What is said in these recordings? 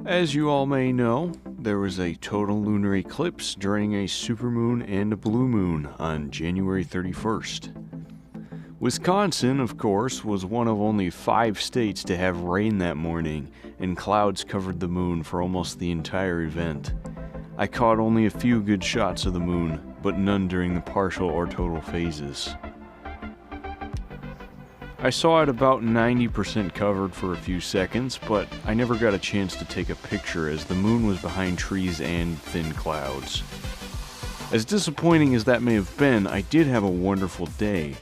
As you all may know, there was a total lunar eclipse during a supermoon and a blue moon on January 31st. Wisconsin, of course, was one of only 5 states to have rain that morning, and clouds covered the moon for almost the entire event. I caught only a few good shots of the moon, but none during the partial or total phases. I saw it about 90% covered for a few seconds, but I never got a chance to take a picture as the moon was behind trees and thin clouds. As disappointing as that may have been, I did have a wonderful day.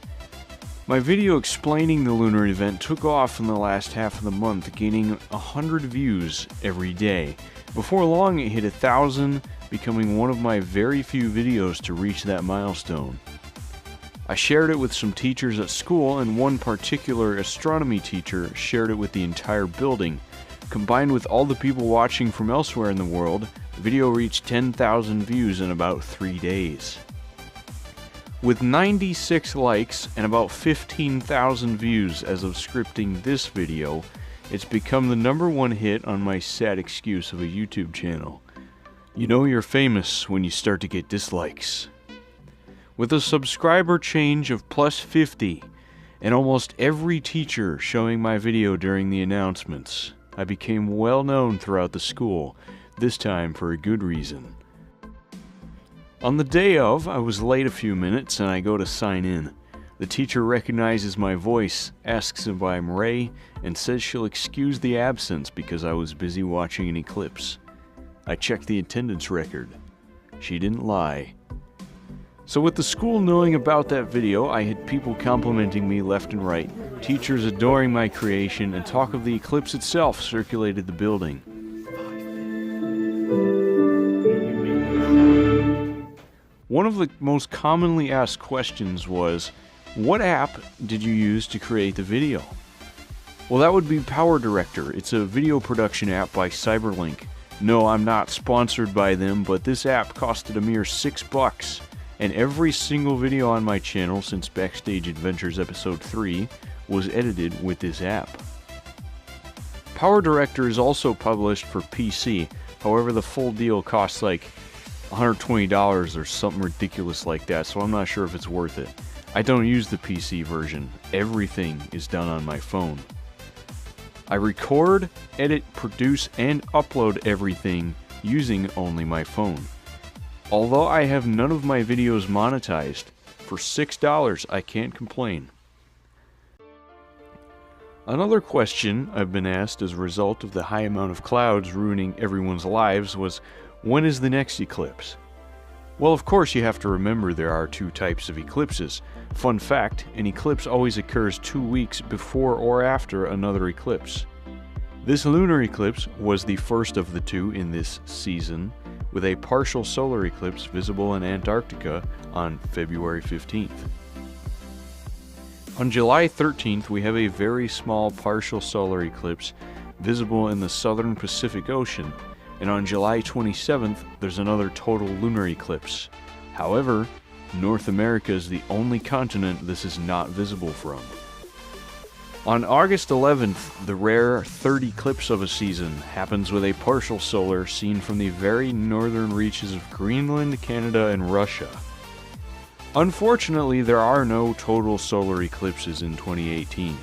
My video explaining the lunar event took off in the last half of the month, gaining 100 views every day. Before long it hit 1,000, becoming one of my very few videos to reach that milestone. I shared it with some teachers at school, and one particular astronomy teacher shared it with the entire building. Combined with all the people watching from elsewhere in the world, the video reached 10,000 views in about 3 days. With 96 likes and about 15,000 views as of scripting this video, it's become the #1 hit on my sad excuse of a YouTube channel. You know you're famous when you start to get dislikes. With a subscriber change of +50 and almost every teacher showing my video during the announcements, I became well known throughout the school, this time for a good reason. On the day of, I was late a few minutes and I go to sign in. The teacher recognizes my voice, asks if I'm Ray, and says she'll excuse the absence because I was busy watching an eclipse. I checked the attendance record. She didn't lie. So with the school knowing about that video, I had people complimenting me left and right, teachers adoring my creation, and talk of the eclipse itself circulated the building. One of the most commonly asked questions was, what app did you use to create the video? Well, that would be PowerDirector. It's a video production app by Cyberlink. No, I'm not sponsored by them, but this app costed a mere $6. And every single video on my channel since Backstage Adventures Episode 3 was edited with this app. PowerDirector is also published for PC, however the full deal costs like $120 or something ridiculous like that, so I'm not sure if it's worth it. I don't use the PC version. Everything is done on my phone. I record, edit, produce, and upload everything using only my phone. Although I have none of my videos monetized, for $6 I can't complain. Another question I've been asked as a result of the high amount of clouds ruining everyone's lives was, when is the next eclipse? Well, of course you have to remember there are 2 types of eclipses. Fun fact, an eclipse always occurs 2 weeks before or after another eclipse. This lunar eclipse was the first of the 2 in this season, with a partial solar eclipse visible in Antarctica on February 15th. On July 13th, we have a very small partial solar eclipse visible in the southern Pacific Ocean, and on July 27th, there's another total lunar eclipse. However, North America is the only continent this is not visible from. On August 11th, the rare third eclipse of a season happens with a partial solar seen from the very northern reaches of Greenland, Canada, and Russia. Unfortunately, there are no total solar eclipses in 2018.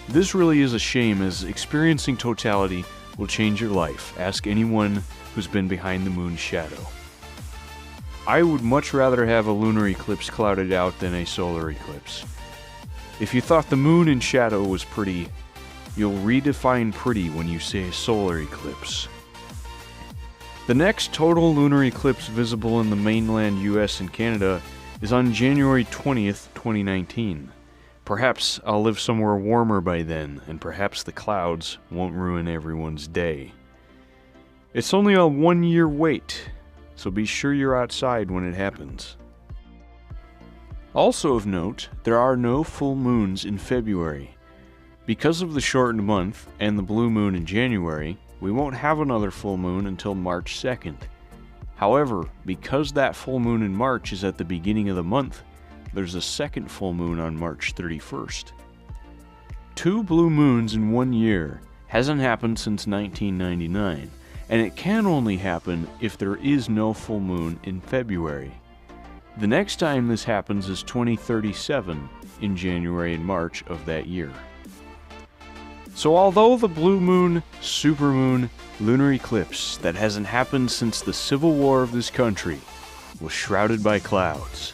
This really is a shame, as experiencing totality will change your life. Ask anyone who's been behind the moon's shadow. I would much rather have a lunar eclipse clouded out than a solar eclipse. If you thought the moon in shadow was pretty, you'll redefine pretty when you say solar eclipse. The next total lunar eclipse visible in the mainland US and Canada is on January 20th, 2019. Perhaps I'll live somewhere warmer by then, and perhaps the clouds won't ruin everyone's day. It's only a 1-year wait, so be sure you're outside when it happens. Also of note, there are no full moons in February. Because of the shortened month and the blue moon in January, we won't have another full moon until March 2nd. However, because that full moon in March is at the beginning of the month, there's a second full moon on March 31st. 2 blue moons in 1 year hasn't happened since 1999, and it can only happen if there is no full moon in February. The next time this happens is 2037 in January and March of that year. So although the blue moon, supermoon, lunar eclipse that hasn't happened since the Civil War of this country was shrouded by clouds,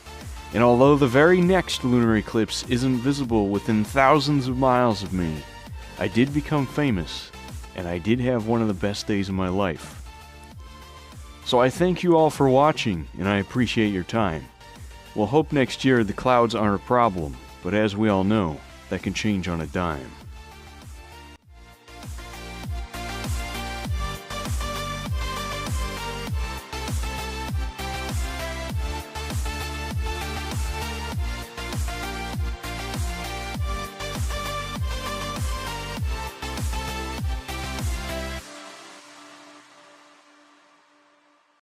and although the very next lunar eclipse isn't visible within thousands of miles of me, I did become famous, and I did have one of the best days of my life. So I thank you all for watching, and I appreciate your time. We'll hope next year the clouds aren't a problem, but as we all know, that can change on a dime.